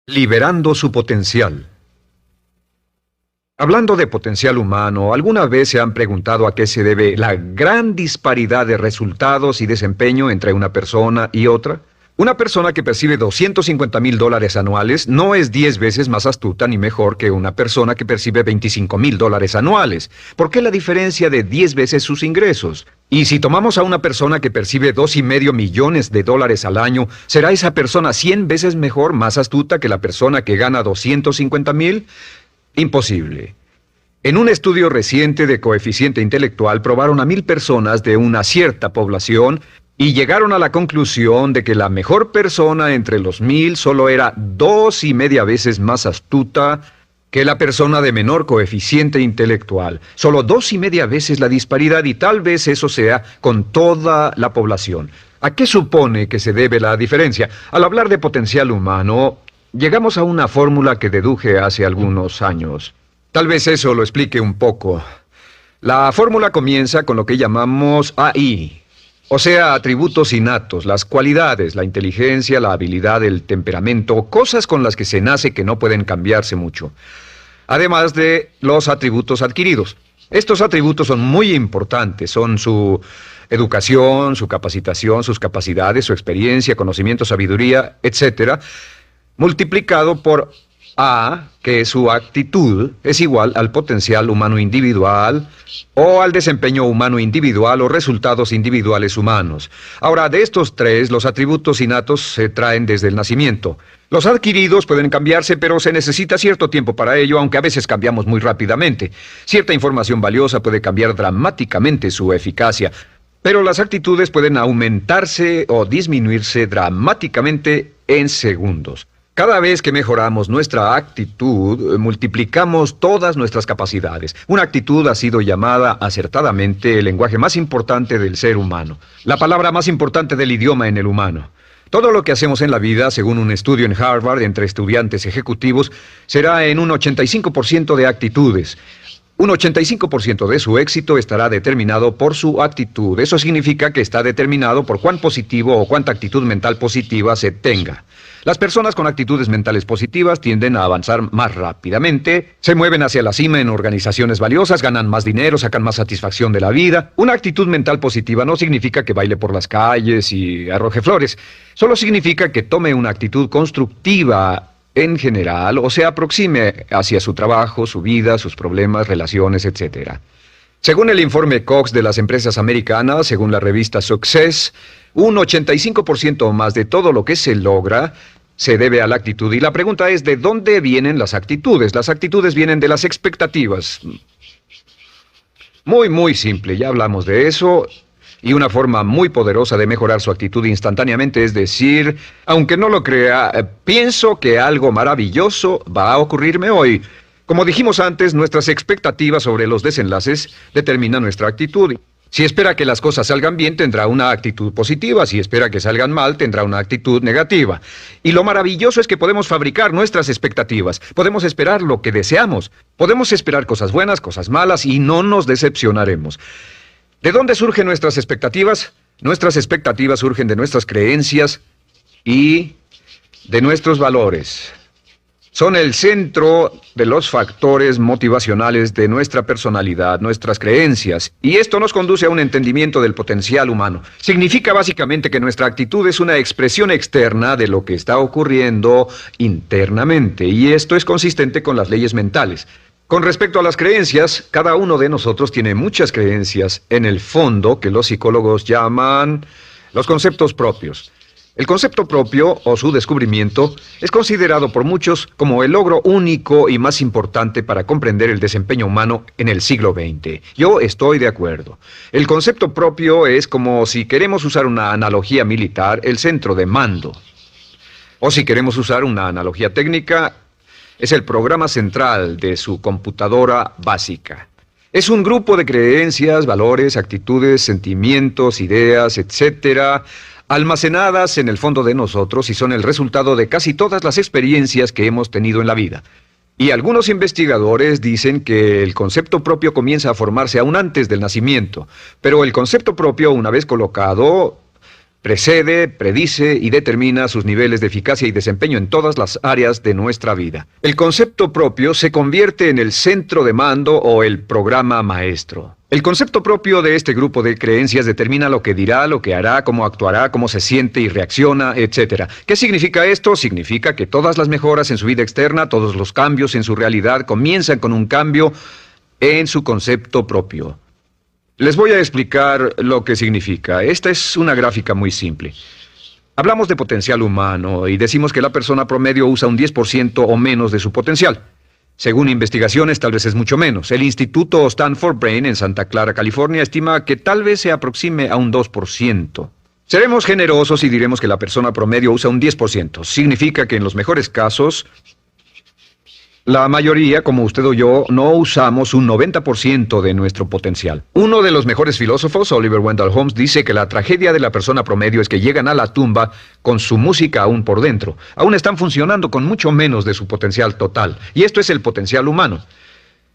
Liberando su potencial. Hablando de potencial humano, ¿alguna vez se han preguntado a qué se debe la gran disparidad de resultados y desempeño entre una persona y otra? Una persona que percibe $250,000 anuales no es 10 veces más astuta ni mejor que una persona que percibe $25,000 anuales. ¿Por qué la diferencia de 10 veces sus ingresos? Y si tomamos a una persona que percibe $2,5 millones al año, ¿será esa persona 100 veces mejor, más astuta que la persona que gana $250,000? Imposible. En un estudio reciente de coeficiente intelectual probaron a 1,000 personas de una cierta población y llegaron a la conclusión de que la mejor persona entre los 1,000 solo era 2,5 veces más astuta que la persona de menor coeficiente intelectual. Solo 2,5 veces la disparidad, y tal vez eso sea con toda la población. ¿A qué supone que se debe la diferencia? Al hablar de potencial humano, llegamos a una fórmula que deduje hace algunos años. Tal vez eso lo explique un poco. La fórmula comienza con lo que llamamos AI. O sea, atributos innatos, las cualidades, la inteligencia, la habilidad, el temperamento, cosas con las que se nace que no pueden cambiarse mucho. Además de los atributos adquiridos. Estos atributos son muy importantes, son su educación, su capacitación, sus capacidades, su experiencia, conocimiento, sabiduría, etc., multiplicado por A, que es su actitud, es igual al potencial humano individual o al desempeño humano individual o resultados individuales humanos. Ahora, de estos tres, los atributos innatos se traen desde el nacimiento. Los adquiridos pueden cambiarse, pero se necesita cierto tiempo para ello, aunque a veces cambiamos muy rápidamente. Cierta información valiosa puede cambiar dramáticamente su eficacia, pero las actitudes pueden aumentarse o disminuirse dramáticamente en segundos. Cada vez que mejoramos nuestra actitud, multiplicamos todas nuestras capacidades. Una actitud ha sido llamada acertadamente el lenguaje más importante del ser humano, la palabra más importante del idioma en el humano. Todo lo que hacemos en la vida, según un estudio en Harvard entre estudiantes ejecutivos, será en un 85% de actitudes. Un 85% de su éxito estará determinado por su actitud. Eso significa que está determinado por cuán positivo o cuánta actitud mental positiva se tenga. Las personas con actitudes mentales positivas tienden a avanzar más rápidamente, se mueven hacia la cima en organizaciones valiosas, ganan más dinero, sacan más satisfacción de la vida. Una actitud mental positiva no significa que baile por las calles y arroje flores. Solo significa que tome una actitud constructiva en general, o se aproxime hacia su trabajo, su vida, sus problemas, relaciones, etc. Según el informe Cox de las empresas americanas, según la revista Success, un 85% o más de todo lo que se logra se debe a la actitud. Y la pregunta es, ¿de dónde vienen las actitudes? Las actitudes vienen de las expectativas. Muy simple, ya hablamos de eso. Y una forma muy poderosa de mejorar su actitud instantáneamente es decir, aunque no lo crea, pienso que algo maravilloso va a ocurrirme hoy. Como dijimos antes, nuestras expectativas sobre los desenlaces determinan nuestra actitud. Si espera que las cosas salgan bien, tendrá una actitud positiva. Si espera que salgan mal, tendrá una actitud negativa. Y lo maravilloso es que podemos fabricar nuestras expectativas. Podemos esperar lo que deseamos. Podemos esperar cosas buenas, cosas malas, y no nos decepcionaremos. ¿De dónde surgen nuestras expectativas? Nuestras expectativas surgen de nuestras creencias y de nuestros valores. Son el centro de los factores motivacionales de nuestra personalidad, nuestras creencias. Y esto nos conduce a un entendimiento del potencial humano. Significa básicamente que nuestra actitud es una expresión externa de lo que está ocurriendo internamente. Y esto es consistente con las leyes mentales. Con respecto a las creencias, cada uno de nosotros tiene muchas creencias en el fondo que los psicólogos llaman los conceptos propios. El concepto propio, o su descubrimiento, es considerado por muchos como el logro único y más importante para comprender el desempeño humano en el siglo XX. Yo estoy de acuerdo. El concepto propio es como, si queremos usar una analogía militar, el centro de mando. O si queremos usar una analogía técnica, es el programa central de su computadora básica. Es un grupo de creencias, valores, actitudes, sentimientos, ideas, etcétera, almacenadas en el fondo de nosotros y son el resultado de casi todas las experiencias que hemos tenido en la vida. Y algunos investigadores dicen que el concepto propio comienza a formarse aún antes del nacimiento, pero el concepto propio, una vez colocado, Precede, predice y determina sus niveles de eficacia y desempeño en todas las áreas de nuestra vida. El concepto propio se convierte en el centro de mando o el programa maestro. El concepto propio de este grupo de creencias determina lo que dirá, lo que hará, cómo actuará, cómo se siente y reacciona, etc. ¿Qué significa esto? Significa que todas las mejoras en su vida externa, todos los cambios en su realidad comienzan con un cambio en su concepto propio. Les voy a explicar lo que significa. Esta es una gráfica muy simple. Hablamos de potencial humano y decimos que la persona promedio usa un 10% o menos de su potencial. Según investigaciones, tal vez es mucho menos. El Instituto Stanford Brain en Santa Clara, California, estima que tal vez se aproxime a un 2%. Seremos generosos y diremos que la persona promedio usa un 10%. Significa que en los mejores casos, la mayoría, como usted o yo, no usamos un 90% de nuestro potencial. Uno de los mejores filósofos, Oliver Wendell Holmes, dice que la tragedia de la persona promedio es que llegan a la tumba con su música aún por dentro. Aún están funcionando con mucho menos de su potencial total. Y esto es el potencial humano.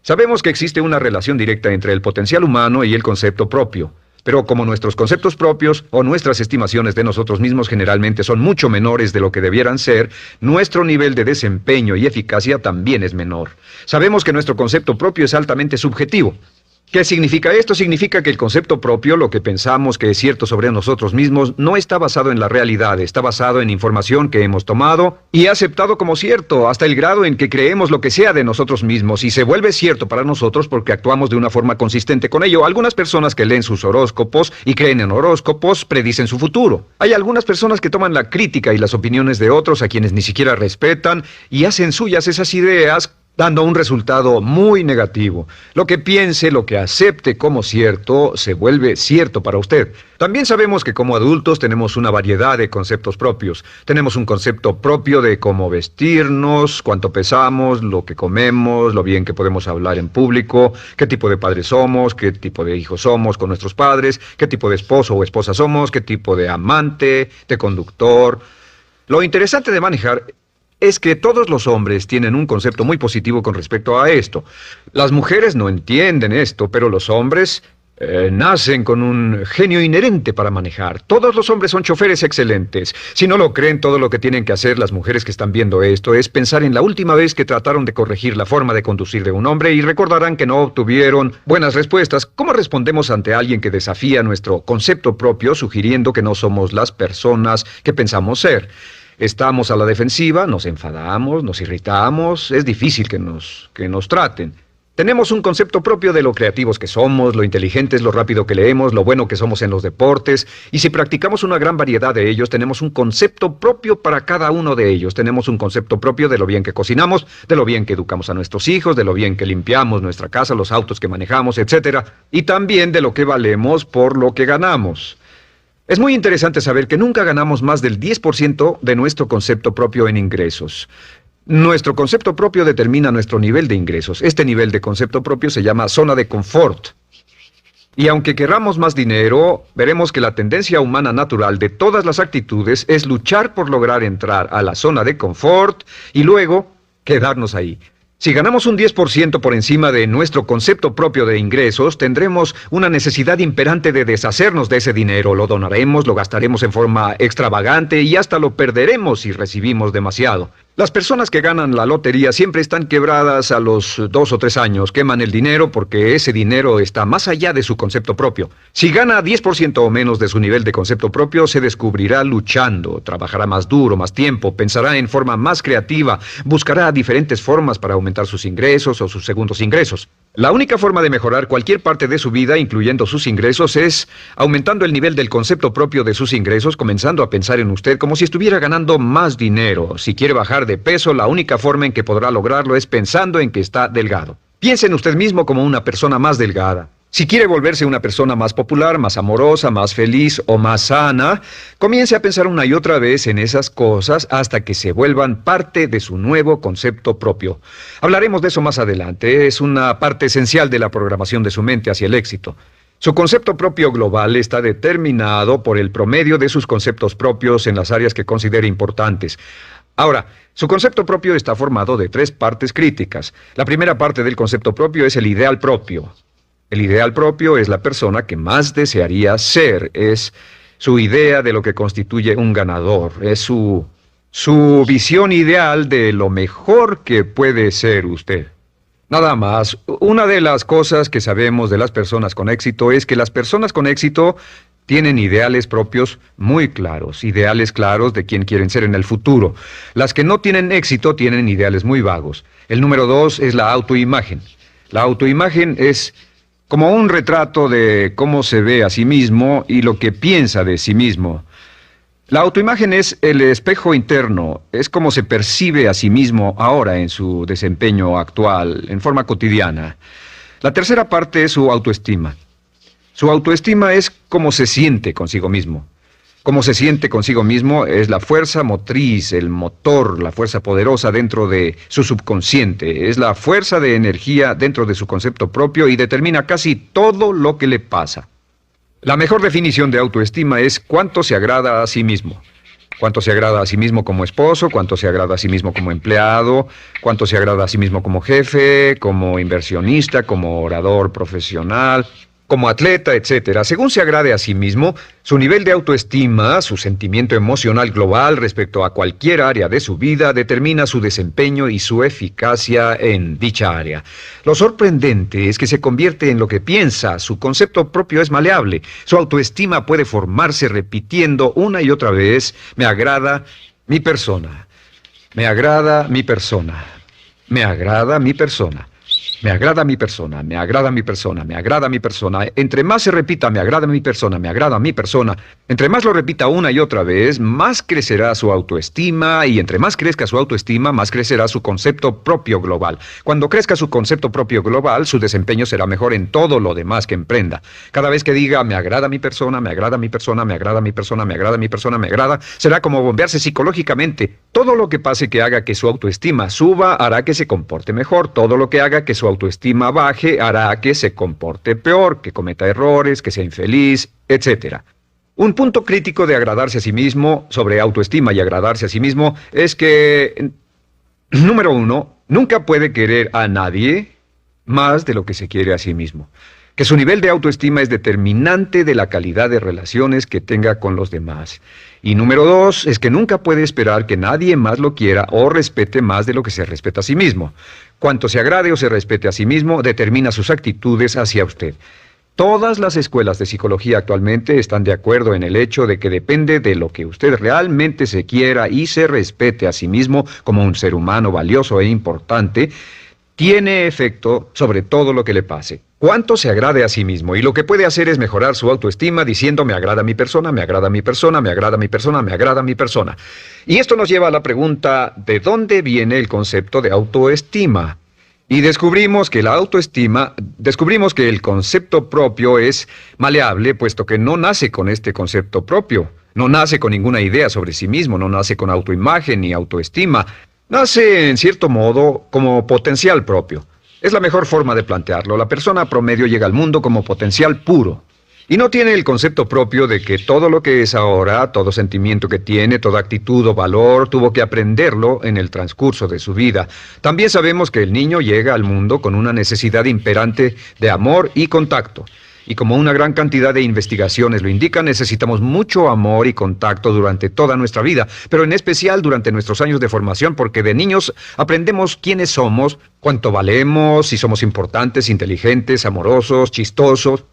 Sabemos que existe una relación directa entre el potencial humano y el concepto propio. Pero como nuestros conceptos propios o nuestras estimaciones de nosotros mismos generalmente son mucho menores de lo que debieran ser, nuestro nivel de desempeño y eficacia también es menor. Sabemos que nuestro concepto propio es altamente subjetivo. ¿Qué significa esto? Significa que el concepto propio, lo que pensamos que es cierto sobre nosotros mismos, no está basado en la realidad, está basado en información que hemos tomado y aceptado como cierto, hasta el grado en que creemos lo que sea de nosotros mismos y se vuelve cierto para nosotros porque actuamos de una forma consistente con ello. Algunas personas que leen sus horóscopos y creen en horóscopos predicen su futuro. Hay algunas personas que toman la crítica y las opiniones de otros a quienes ni siquiera respetan y hacen suyas esas ideas, dando un resultado muy negativo. Lo que piense, lo que acepte como cierto, se vuelve cierto para usted. También sabemos que como adultos tenemos una variedad de conceptos propios. Tenemos un concepto propio de cómo vestirnos, cuánto pesamos, lo que comemos, lo bien que podemos hablar en público, qué tipo de padres somos, qué tipo de hijos somos con nuestros padres, qué tipo de esposo o esposa somos, qué tipo de amante, de conductor. Lo interesante de manejar es que todos los hombres tienen un concepto muy positivo con respecto a esto. Las mujeres no entienden esto, pero los hombres nacen con un genio inherente para manejar. Todos los hombres son choferes excelentes. Si no lo creen, todo lo que tienen que hacer las mujeres que están viendo esto es pensar en la última vez que trataron de corregir la forma de conducir de un hombre y recordarán que no obtuvieron buenas respuestas. ¿Cómo respondemos ante alguien que desafía nuestro concepto propio, sugiriendo que no somos las personas que pensamos ser? Estamos a la defensiva, nos enfadamos, nos irritamos, es difícil que nos traten. Tenemos un concepto propio de lo creativos que somos, lo inteligentes, lo rápido que leemos, lo bueno que somos en los deportes, y si practicamos una gran variedad de ellos, tenemos un concepto propio para cada uno de ellos. Tenemos un concepto propio de lo bien que cocinamos, de lo bien que educamos a nuestros hijos, de lo bien que limpiamos nuestra casa, los autos que manejamos, etc. Y también de lo que valemos por lo que ganamos. Es muy interesante saber que nunca ganamos más del 10% de nuestro concepto propio en ingresos. Nuestro concepto propio determina nuestro nivel de ingresos. Este nivel de concepto propio se llama zona de confort. Y aunque querramos más dinero, veremos que la tendencia humana natural de todas las actitudes es luchar por lograr entrar a la zona de confort y luego quedarnos ahí. Si ganamos un 10% por encima de nuestro concepto propio de ingresos, tendremos una necesidad imperante de deshacernos de ese dinero. Lo donaremos, lo gastaremos en forma extravagante y hasta lo perderemos si recibimos demasiado. Las personas que ganan la lotería siempre están quebradas a los 2 o 3 años. Queman el dinero porque ese dinero está más allá de su concepto propio. Si gana 10% o menos de su nivel de concepto propio, se descubrirá luchando, trabajará más duro, más tiempo, pensará en forma más creativa, buscará diferentes formas para aumentar sus ingresos o sus segundos ingresos. La única forma de mejorar cualquier parte de su vida, incluyendo sus ingresos, es aumentando el nivel del concepto propio de sus ingresos, comenzando a pensar en usted como si estuviera ganando más dinero. Si quiere bajar de peso, la única forma en que podrá lograrlo es pensando en que está delgado. Piense en usted mismo como una persona más delgada. Si quiere volverse una persona más popular, más amorosa, más feliz o más sana, comience a pensar una y otra vez en esas cosas hasta que se vuelvan parte de su nuevo concepto propio. Hablaremos de eso más adelante. Es una parte esencial de la programación de su mente hacia el éxito. Su concepto propio global está determinado por el promedio de sus conceptos propios en las áreas que considere importantes. Ahora, su concepto propio está formado de 3 partes críticas. La primera parte del concepto propio es el ideal propio. El ideal propio es la persona que más desearía ser, es su idea de lo que constituye un ganador, es su visión ideal de lo mejor que puede ser usted. Nada más, una de las cosas que sabemos de las personas con éxito es que las personas con éxito tienen ideales propios muy claros, ideales claros de quién quieren ser en el futuro. Las que no tienen éxito tienen ideales muy vagos. El número 2 es la autoimagen. La autoimagen es como un retrato de cómo se ve a sí mismo y lo que piensa de sí mismo. La autoimagen es el espejo interno, es como se percibe a sí mismo ahora en su desempeño actual, en forma cotidiana. La tercera parte es su autoestima. Su autoestima es cómo se siente consigo mismo. Cómo se siente consigo mismo es la fuerza motriz, el motor, la fuerza poderosa dentro de su subconsciente. Es la fuerza de energía dentro de su concepto propio y determina casi todo lo que le pasa. La mejor definición de autoestima es cuánto se agrada a sí mismo. Cuánto se agrada a sí mismo como esposo, cuánto se agrada a sí mismo como empleado, cuánto se agrada a sí mismo como jefe, como inversionista, como orador profesional, como atleta, etcétera. Según se agrade a sí mismo, su nivel de autoestima, su sentimiento emocional global respecto a cualquier área de su vida, determina su desempeño y su eficacia en dicha área. Lo sorprendente es que se convierte en lo que piensa, su concepto propio es maleable, su autoestima puede formarse repitiendo una y otra vez, me agrada mi persona, me agrada mi persona, me agrada mi persona. Me agrada mi persona, me agrada mi persona, me agrada mi persona. Entre más se repita, me agrada mi persona, me agrada mi persona, entre más lo repita una y otra vez, más crecerá su autoestima y entre más crezca su autoestima, más crecerá su concepto propio global. Cuando crezca su concepto propio global, su desempeño será mejor en todo lo demás que emprenda. Cada vez que diga, me agrada mi persona, me agrada mi persona, me agrada mi persona, me agrada mi persona, me agrada, será como bombearse psicológicamente. Todo lo que pase que haga que su autoestima suba, hará que se comporte mejor. Todo lo que haga que su autoestima baje hará que se comporte peor, que cometa errores, que sea infeliz, etc. Un punto crítico de agradarse a sí mismo, sobre autoestima y agradarse a sí mismo, es que, número 1, nunca puede querer a nadie más de lo que se quiere a sí mismo. Que su nivel de autoestima es determinante de la calidad de relaciones que tenga con los demás. Y número 2, es que nunca puede esperar que nadie más lo quiera o respete más de lo que se respeta a sí mismo. Cuanto se agrade o se respete a sí mismo, determina sus actitudes hacia usted. Todas las escuelas de psicología actualmente están de acuerdo en el hecho de que depende de lo que usted realmente se quiera y se respete a sí mismo como un ser humano valioso e importante, tiene efecto sobre todo lo que le pase. Cuánto se agrade a sí mismo, y lo que puede hacer es mejorar su autoestima diciendo me agrada mi persona, me agrada mi persona, me agrada mi persona, me agrada mi persona. Y esto nos lleva a la pregunta, ¿de dónde viene el concepto de autoestima? Y descubrimos que el concepto propio es maleable, puesto que no nace con este concepto propio, no nace con ninguna idea sobre sí mismo, no nace con autoimagen ni autoestima, nace en cierto modo como potencial propio. Es la mejor forma de plantearlo. La persona promedio llega al mundo como potencial puro. Y no tiene el concepto propio de que todo lo que es ahora, todo sentimiento que tiene, toda actitud o valor, tuvo que aprenderlo en el transcurso de su vida. También sabemos que el niño llega al mundo con una necesidad imperante de amor y contacto. Y como una gran cantidad de investigaciones lo indican, necesitamos mucho amor y contacto durante toda nuestra vida, pero en especial durante nuestros años de formación, porque de niños aprendemos quiénes somos, cuánto valemos, si somos importantes, inteligentes, amorosos, chistosos.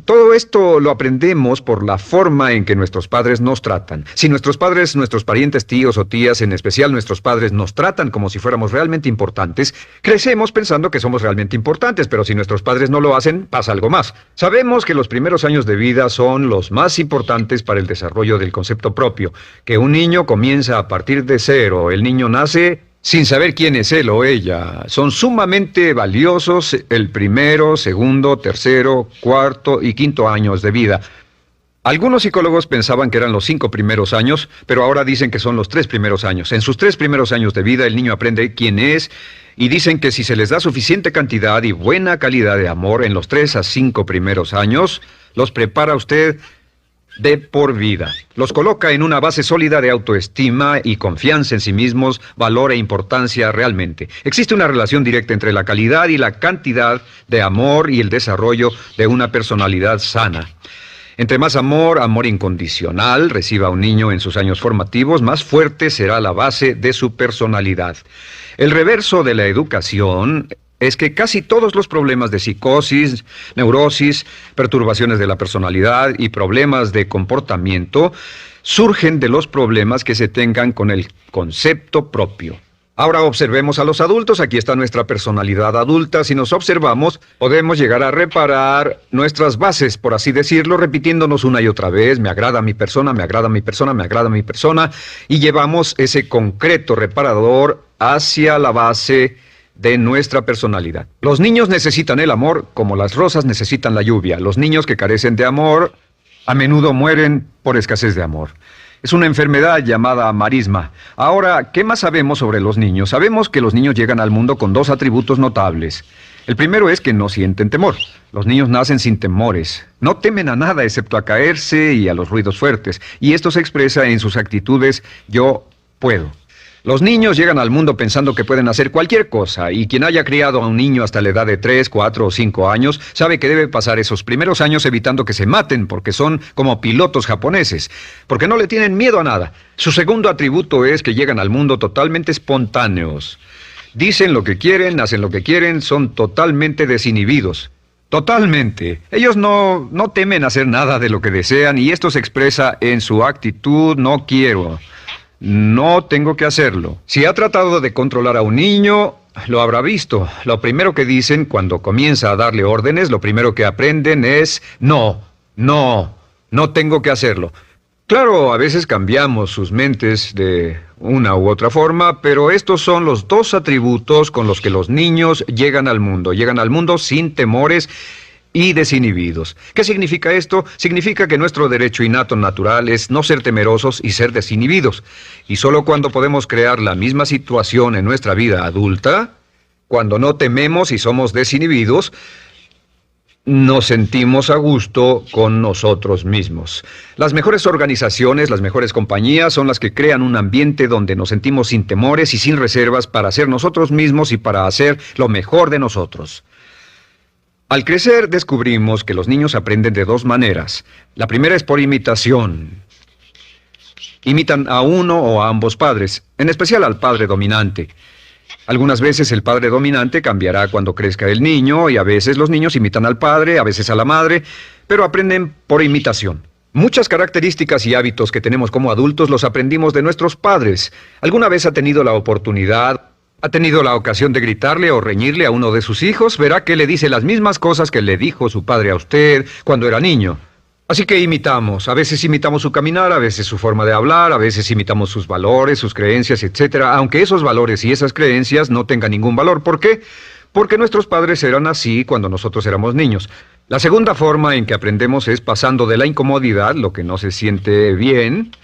Todo esto lo aprendemos por la forma en que nuestros padres nos tratan. Si nuestros padres, nuestros parientes, tíos o tías, en especial nuestros padres, nos tratan como si fuéramos realmente importantes, crecemos pensando que somos realmente importantes, pero si nuestros padres no lo hacen, pasa algo más. Sabemos que los primeros años de vida son los más importantes para el desarrollo del concepto propio, que un niño comienza a partir de cero. El niño nace sin saber quién es él o ella. Son sumamente valiosos el primero, segundo, tercero, cuarto y quinto años de vida. Algunos psicólogos pensaban que eran los 5 primeros años, pero ahora dicen que son los 3 primeros años. En sus 3 primeros años de vida el niño aprende quién es y dicen que si se les da suficiente cantidad y buena calidad de amor en los 3 a 5 primeros años, los prepara usted de por vida. Los coloca en una base sólida de autoestima y confianza en sí mismos, valor e importancia realmente. Existe una relación directa entre la calidad y la cantidad de amor y el desarrollo de una personalidad sana. Entre más amor, amor incondicional, reciba un niño en sus años formativos, más fuerte será la base de su personalidad. El reverso de la educación es que casi todos los problemas de psicosis, neurosis, perturbaciones de la personalidad y problemas de comportamiento surgen de los problemas que se tengan con el concepto propio. Ahora observemos a los adultos. Aquí está nuestra personalidad adulta. Si nos observamos, podemos llegar a reparar nuestras bases, por así decirlo, repitiéndonos una y otra vez: me agrada mi persona, me agrada mi persona, me agrada mi persona, y llevamos ese concreto reparador hacia la base de nuestra personalidad. Los niños necesitan el amor como las rosas necesitan la lluvia. Los niños que carecen de amor a menudo mueren por escasez de amor. Es una enfermedad llamada marisma. Ahora, ¿qué más sabemos sobre los niños? Sabemos que los niños llegan al mundo con dos atributos notables. El primero es que no sienten temor. Los niños nacen sin temores. No temen a nada excepto a caerse y a los ruidos fuertes. Y esto se expresa en sus actitudes: yo puedo. Los niños llegan al mundo pensando que pueden hacer cualquier cosa, y quien haya criado a un niño hasta la edad de 3, 4 o 5 años sabe que debe pasar esos primeros años evitando que se maten, porque son como pilotos japoneses, porque no le tienen miedo a nada. Su segundo atributo es que llegan al mundo totalmente espontáneos. Dicen lo que quieren, hacen lo que quieren, son totalmente desinhibidos. Totalmente. Ellos no temen hacer nada de lo que desean, y esto se expresa en su actitud: no quiero. No tengo que hacerlo. Si ha tratado de controlar a un niño, lo habrá visto. Lo primero que dicen cuando comienza a darle órdenes, lo primero que aprenden es: no tengo que hacerlo. Claro, a veces cambiamos sus mentes de una u otra forma, pero estos son los dos atributos con los que los niños llegan al mundo. Llegan al mundo sin temores y desinhibidos. ¿Qué significa esto? Significa que nuestro derecho innato natural es no ser temerosos y ser desinhibidos. Y solo cuando podemos crear la misma situación en nuestra vida adulta, cuando no tememos y somos desinhibidos, nos sentimos a gusto con nosotros mismos. Las mejores organizaciones, las mejores compañías son las que crean un ambiente donde nos sentimos sin temores y sin reservas para ser nosotros mismos y para hacer lo mejor de nosotros. Al crecer descubrimos que los niños aprenden de dos maneras. La primera es por imitación. Imitan a uno o a ambos padres, en especial al padre dominante. Algunas veces el padre dominante cambiará cuando crezca el niño, y a veces los niños imitan al padre, a veces a la madre, pero aprenden por imitación. Muchas características y hábitos que tenemos como adultos los aprendimos de nuestros padres. ¿Alguna vez ha tenido la ocasión de gritarle o reñirle a uno de sus hijos? Verá que le dice las mismas cosas que le dijo su padre a usted cuando era niño. Así que imitamos. A veces imitamos su caminar, a veces su forma de hablar, a veces imitamos sus valores, sus creencias, etc. Aunque esos valores y esas creencias no tengan ningún valor. ¿Por qué? Porque nuestros padres eran así cuando nosotros éramos niños. La segunda forma en que aprendemos es pasando de la incomodidad, lo que no se siente bien,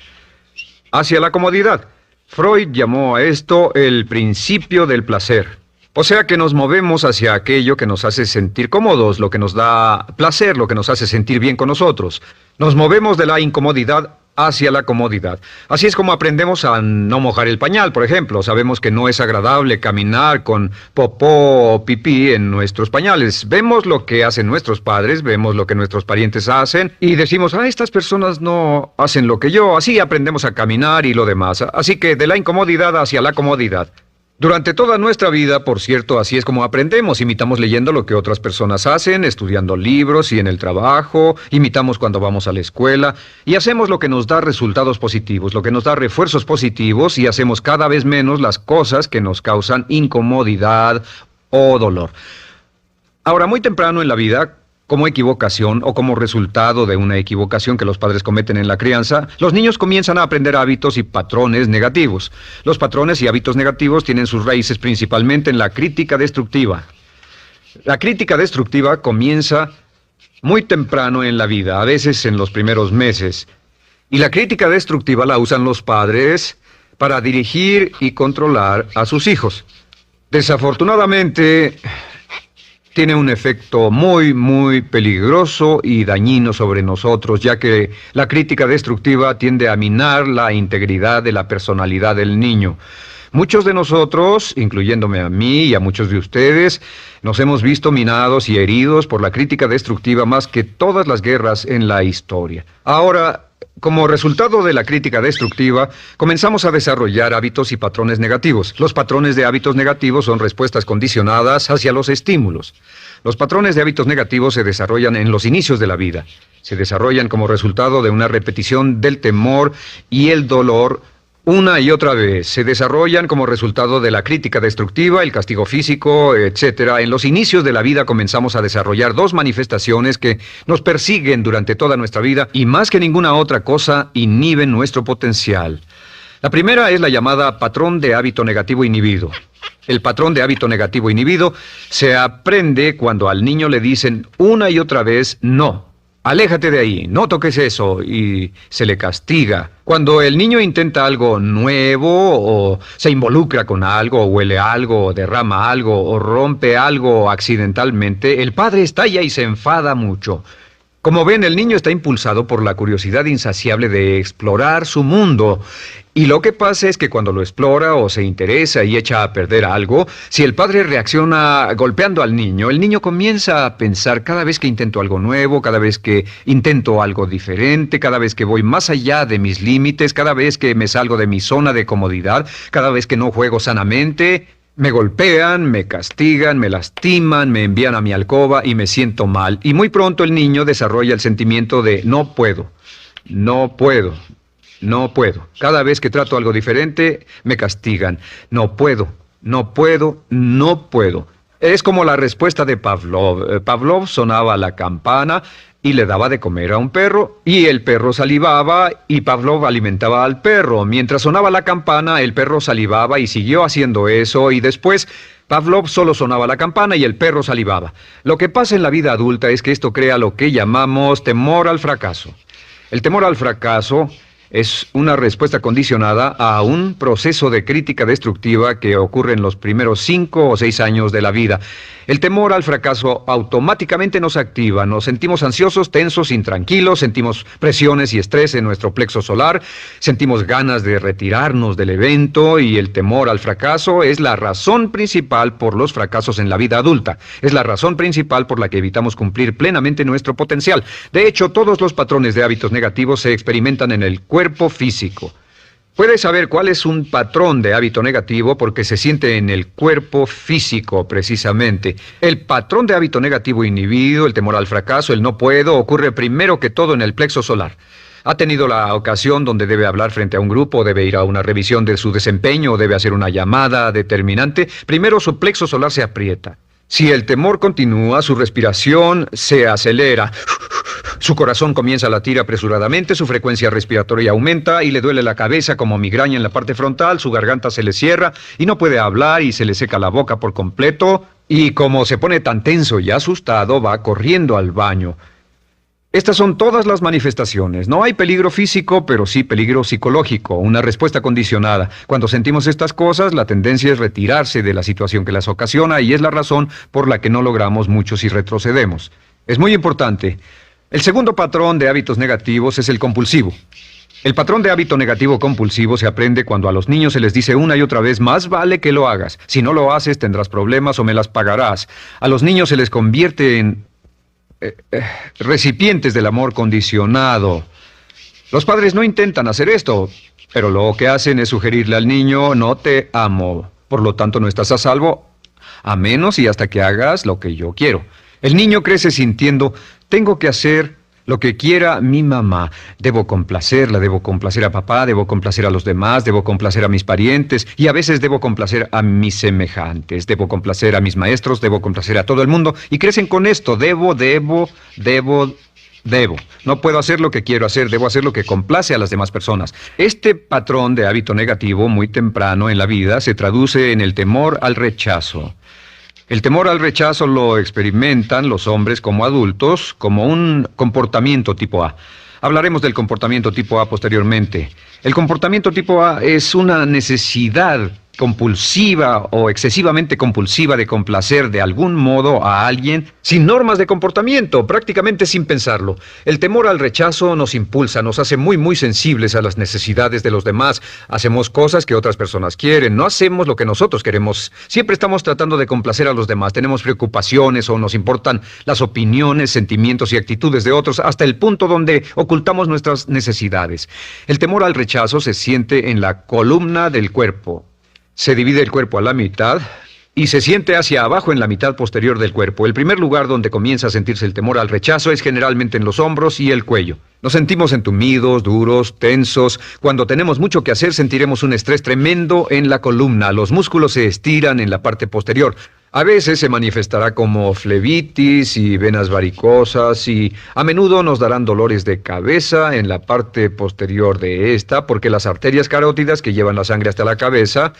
hacia la comodidad. Freud llamó a esto el principio del placer. O sea que nos movemos hacia aquello que nos hace sentir cómodos, lo que nos da placer, lo que nos hace sentir bien con nosotros. Nos movemos de la incomodidad hacia la comodidad. Así es como aprendemos a no mojar el pañal, por ejemplo. Sabemos que no es agradable caminar con popó o pipí en nuestros pañales. Vemos lo que hacen nuestros padres, vemos lo que nuestros parientes hacen y decimos: estas personas no hacen lo que yo. Así aprendemos a caminar y lo demás. Así que de la incomodidad hacia la comodidad. Durante toda nuestra vida, por cierto, así es como aprendemos. Imitamos leyendo lo que otras personas hacen, estudiando libros y en el trabajo, imitamos cuando vamos a la escuela, y hacemos lo que nos da resultados positivos, lo que nos da refuerzos positivos, y hacemos cada vez menos las cosas que nos causan incomodidad o dolor. Ahora, muy temprano en la vida, como equivocación o como resultado de una equivocación que los padres cometen en la crianza, los niños comienzan a aprender hábitos y patrones negativos. Los patrones y hábitos negativos tienen sus raíces principalmente en la crítica destructiva. La crítica destructiva comienza muy temprano en la vida, a veces en los primeros meses. Y la crítica destructiva la usan los padres para dirigir y controlar a sus hijos. Desafortunadamente, tiene un efecto muy peligroso y dañino sobre nosotros, ya que la crítica destructiva tiende a minar la integridad de la personalidad del niño. Muchos de nosotros, incluyéndome a mí y a muchos de ustedes, nos hemos visto minados y heridos por la crítica destructiva más que todas las guerras en la historia. Ahora, como resultado de la crítica destructiva, comenzamos a desarrollar hábitos y patrones negativos. Los patrones de hábitos negativos son respuestas condicionadas hacia los estímulos. Los patrones de hábitos negativos se desarrollan en los inicios de la vida. Se desarrollan como resultado de una repetición del temor y el dolor una y otra vez. Se desarrollan como resultado de la crítica destructiva, el castigo físico, etc. En los inicios de la vida comenzamos a desarrollar dos manifestaciones que nos persiguen durante toda nuestra vida y más que ninguna otra cosa inhiben nuestro potencial. La primera es la llamada patrón de hábito negativo inhibido. El patrón de hábito negativo inhibido se aprende cuando al niño le dicen una y otra vez no. Aléjate de ahí, no toques eso, y se le castiga. Cuando el niño intenta algo nuevo, o se involucra con algo, o huele algo, o derrama algo, o rompe algo accidentalmente, el padre estalla y se enfada mucho. Como ven, el niño está impulsado por la curiosidad insaciable de explorar su mundo. Y lo que pasa es que cuando lo explora o se interesa y echa a perder algo, si el padre reacciona golpeando al niño, el niño comienza a pensar cada vez que intento algo nuevo, cada vez que intento algo diferente, cada vez que voy más allá de mis límites, cada vez que me salgo de mi zona de comodidad, cada vez que no juego sanamente, me golpean, me castigan, me lastiman, me envían a mi alcoba y me siento mal. Y muy pronto el niño desarrolla el sentimiento de no puedo, no puedo, no puedo. Cada vez que trato algo diferente, me castigan. No puedo, no puedo, no puedo. Es como la respuesta de Pavlov. Pavlov sonaba la campana y le daba de comer a un perro, y el perro salivaba, y Pavlov alimentaba al perro. Mientras sonaba la campana, el perro salivaba y siguió haciendo eso, y después Pavlov solo sonaba la campana y el perro salivaba. Lo que pasa en la vida adulta es que esto crea lo que llamamos temor al fracaso. El temor al fracaso es una respuesta condicionada a un proceso de crítica destructiva que ocurre en los primeros 5 o 6 años de la vida. El temor al fracaso automáticamente nos activa, nos sentimos ansiosos, tensos, intranquilos, sentimos presiones y estrés en nuestro plexo solar, sentimos ganas de retirarnos del evento, y el temor al fracaso es la razón principal por los fracasos en la vida adulta. Es la razón principal por la que evitamos cumplir plenamente nuestro potencial. De hecho, todos los patrones de hábitos negativos se experimentan en el cuerpo físico. Puedes saber cuál es un patrón de hábito negativo porque se siente en el cuerpo físico, precisamente. El patrón de hábito negativo inhibido, el temor al fracaso, el no puedo, ocurre primero que todo en el plexo solar. ¿Ha tenido la ocasión donde debe hablar frente a un grupo, debe ir a una revisión de su desempeño, o debe hacer una llamada determinante? Primero su plexo solar se aprieta. Si el temor continúa, su respiración se acelera. Su corazón comienza a latir apresuradamente, su frecuencia respiratoria aumenta y le duele la cabeza como migraña en la parte frontal, su garganta se le cierra y no puede hablar y se le seca la boca por completo, y como se pone tan tenso y asustado, va corriendo al baño. Estas son todas las manifestaciones. No hay peligro físico, pero sí peligro psicológico, una respuesta condicionada. Cuando sentimos estas cosas, la tendencia es retirarse de la situación que las ocasiona, y es la razón por la que no logramos mucho si retrocedemos. Es muy importante. El segundo patrón de hábitos negativos es el compulsivo. El patrón de hábito negativo compulsivo se aprende cuando a los niños se les dice una y otra vez: más vale que lo hagas. Si no lo haces, tendrás problemas o me las pagarás. A los niños se les convierte en recipientes del amor condicionado. Los padres no intentan hacer esto, pero lo que hacen es sugerirle al niño: no te amo, por lo tanto no estás a salvo, a menos y hasta que hagas lo que yo quiero. El niño crece sintiendo: tengo que hacer lo que quiera mi mamá. Debo complacerla, debo complacer a papá, debo complacer a los demás, debo complacer a mis parientes, y a veces debo complacer a mis semejantes, debo complacer a mis maestros, debo complacer a todo el mundo, y crecen con esto: debo. No puedo hacer lo que quiero hacer, debo hacer lo que complace a las demás personas. Este patrón de hábito negativo muy temprano en la vida se traduce en el temor al rechazo. El temor al rechazo lo experimentan los hombres como adultos como un comportamiento tipo A. Hablaremos del comportamiento tipo A posteriormente. El comportamiento tipo A es una necesidad compulsiva o excesivamente compulsiva de complacer de algún modo a alguien sin normas de comportamiento, prácticamente sin pensarlo. El temor al rechazo nos impulsa, nos hace muy sensibles a las necesidades de los demás. Hacemos cosas que otras personas quieren, no hacemos lo que nosotros queremos. Siempre estamos tratando de complacer a los demás, tenemos preocupaciones o nos importan las opiniones, sentimientos y actitudes de otros hasta el punto donde ocultamos nuestras necesidades. El temor al rechazo se siente en la columna del cuerpo. Se divide el cuerpo a la mitad y se siente hacia abajo en la mitad posterior del cuerpo. El primer lugar donde comienza a sentirse el temor al rechazo es generalmente en los hombros y el cuello. Nos sentimos entumidos, duros, tensos. Cuando tenemos mucho que hacer sentiremos un estrés tremendo en la columna. Los músculos se estiran en la parte posterior. A veces se manifestará como flebitis y venas varicosas y a menudo nos darán dolores de cabeza en la parte posterior de esta porque las arterias carótidas que llevan la sangre hasta la cabeza,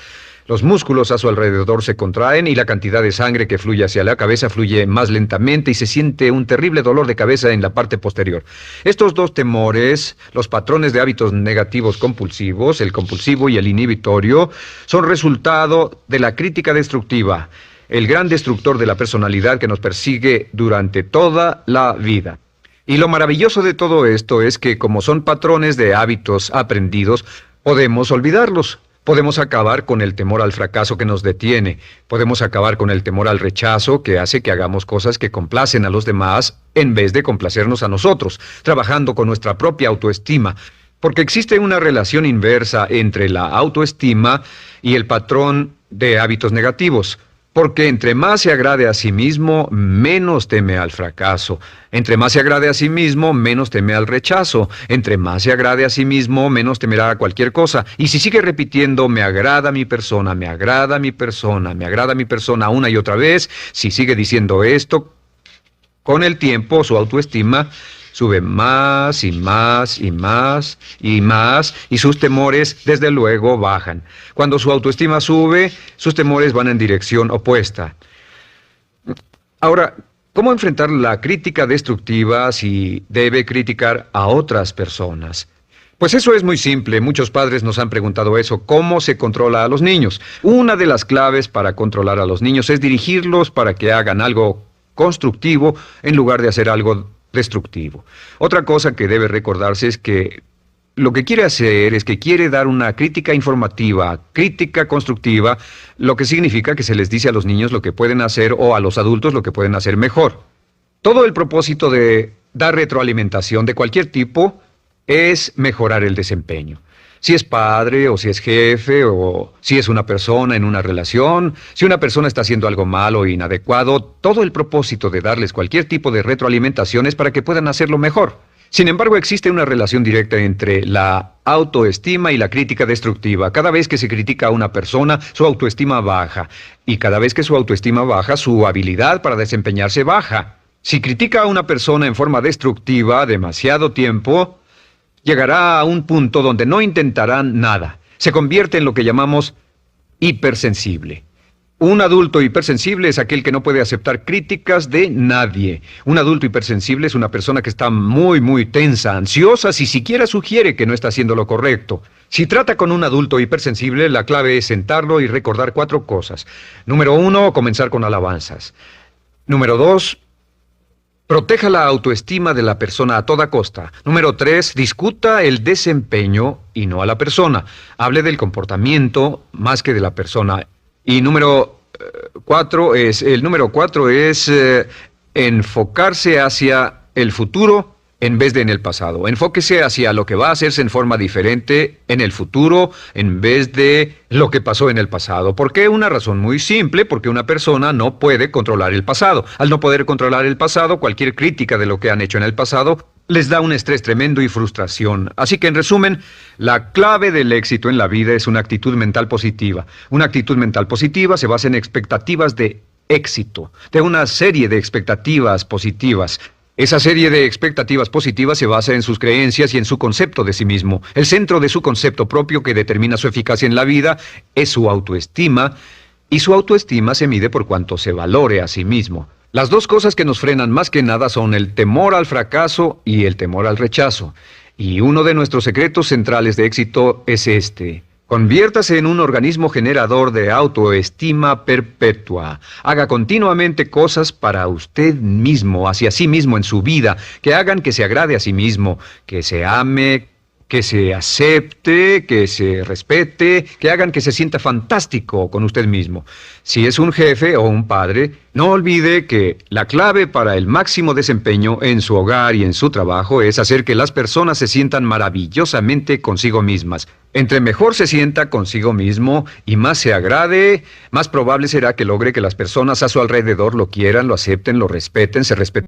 los músculos a su alrededor se contraen y la cantidad de sangre que fluye hacia la cabeza fluye más lentamente y se siente un terrible dolor de cabeza en la parte posterior. Estos dos temores, los patrones de hábitos negativos compulsivos, el compulsivo y el inhibitorio, son resultado de la crítica destructiva, el gran destructor de la personalidad que nos persigue durante toda la vida. Y lo maravilloso de todo esto es que como son patrones de hábitos aprendidos, podemos olvidarlos. Podemos acabar con el temor al fracaso que nos detiene. Podemos acabar con el temor al rechazo que hace que hagamos cosas que complacen a los demás en vez de complacernos a nosotros, trabajando con nuestra propia autoestima. Porque existe una relación inversa entre la autoestima y el patrón de hábitos negativos. Porque entre más se agrade a sí mismo, menos teme al fracaso. Entre más se agrade a sí mismo, menos teme al rechazo. Entre más se agrade a sí mismo, menos temerá a cualquier cosa. Y si sigue repitiendo, me agrada mi persona, me agrada mi persona, me agrada mi persona una y otra vez, si sigue diciendo esto, con el tiempo su autoestima sube más y más y más y más y sus temores desde luego bajan. Cuando su autoestima sube, sus temores van en dirección opuesta. Ahora, ¿cómo enfrentar la crítica destructiva si debe criticar a otras personas? Pues eso es muy simple. Muchos padres nos han preguntado eso. ¿Cómo se controla a los niños? Una de las claves para controlar a los niños es dirigirlos para que hagan algo constructivo en lugar de hacer algo destructivo. Otra cosa que debe recordarse es que lo que quiere hacer es que quiere dar una crítica informativa, crítica constructiva, lo que significa que se les dice a los niños lo que pueden hacer o a los adultos lo que pueden hacer mejor. Todo el propósito de dar retroalimentación de cualquier tipo es mejorar el desempeño. Si es padre o si es jefe o si es una persona en una relación, si una persona está haciendo algo malo o inadecuado, todo el propósito de darles cualquier tipo de retroalimentación es para que puedan hacerlo mejor. Sin embargo, existe una relación directa entre la autoestima y la crítica destructiva. Cada vez que se critica a una persona, su autoestima baja. Y cada vez que su autoestima baja, su habilidad para desempeñarse baja. Si critica a una persona en forma destructiva demasiado tiempo, llegará a un punto donde no intentarán nada. Se convierte en lo que llamamos hipersensible. Un adulto hipersensible es aquel que no puede aceptar críticas de nadie. Un adulto hipersensible es una persona que está muy tensa, ansiosa, si siquiera sugiere que no está haciendo lo correcto. Si trata con un adulto hipersensible, la clave es sentarlo y recordar 4 cosas. Número 1, comenzar con alabanzas. Número 2, proteja la autoestima de la persona a toda costa. Número 3, discuta el desempeño y no a la persona. Hable del comportamiento más que de la persona. Y número 4 es enfocarse hacia el futuro en vez de en el pasado. Enfóquese hacia lo que va a hacerse en forma diferente en el futuro en vez de lo que pasó en el pasado. ¿Por qué? Una razón muy simple, porque una persona no puede controlar el pasado. Al no poder controlar el pasado, cualquier crítica de lo que han hecho en el pasado les da un estrés tremendo y frustración. Así que, en resumen, la clave del éxito en la vida es una actitud mental positiva. Una actitud mental positiva se basa en expectativas de éxito, de una serie de expectativas positivas. Esa serie de expectativas positivas se basa en sus creencias y en su concepto de sí mismo. El centro de su concepto propio que determina su eficacia en la vida es su autoestima, y su autoestima se mide por cuanto se valore a sí mismo. Las dos cosas que nos frenan más que nada son el temor al fracaso y el temor al rechazo. Y uno de nuestros secretos centrales de éxito es este. Conviértase en un organismo generador de autoestima perpetua. Haga continuamente cosas para usted mismo, hacia sí mismo en su vida, que hagan que se agrade a sí mismo, que se ame, que se acepte, que se respete, que hagan que se sienta fantástico con usted mismo. Si es un jefe o un padre, no olvide que la clave para el máximo desempeño en su hogar y en su trabajo es hacer que las personas se sientan maravillosamente consigo mismas. Entre mejor se sienta consigo mismo y más se agrade, más probable será que logre que las personas a su alrededor lo quieran, lo acepten, lo respeten, se respeten.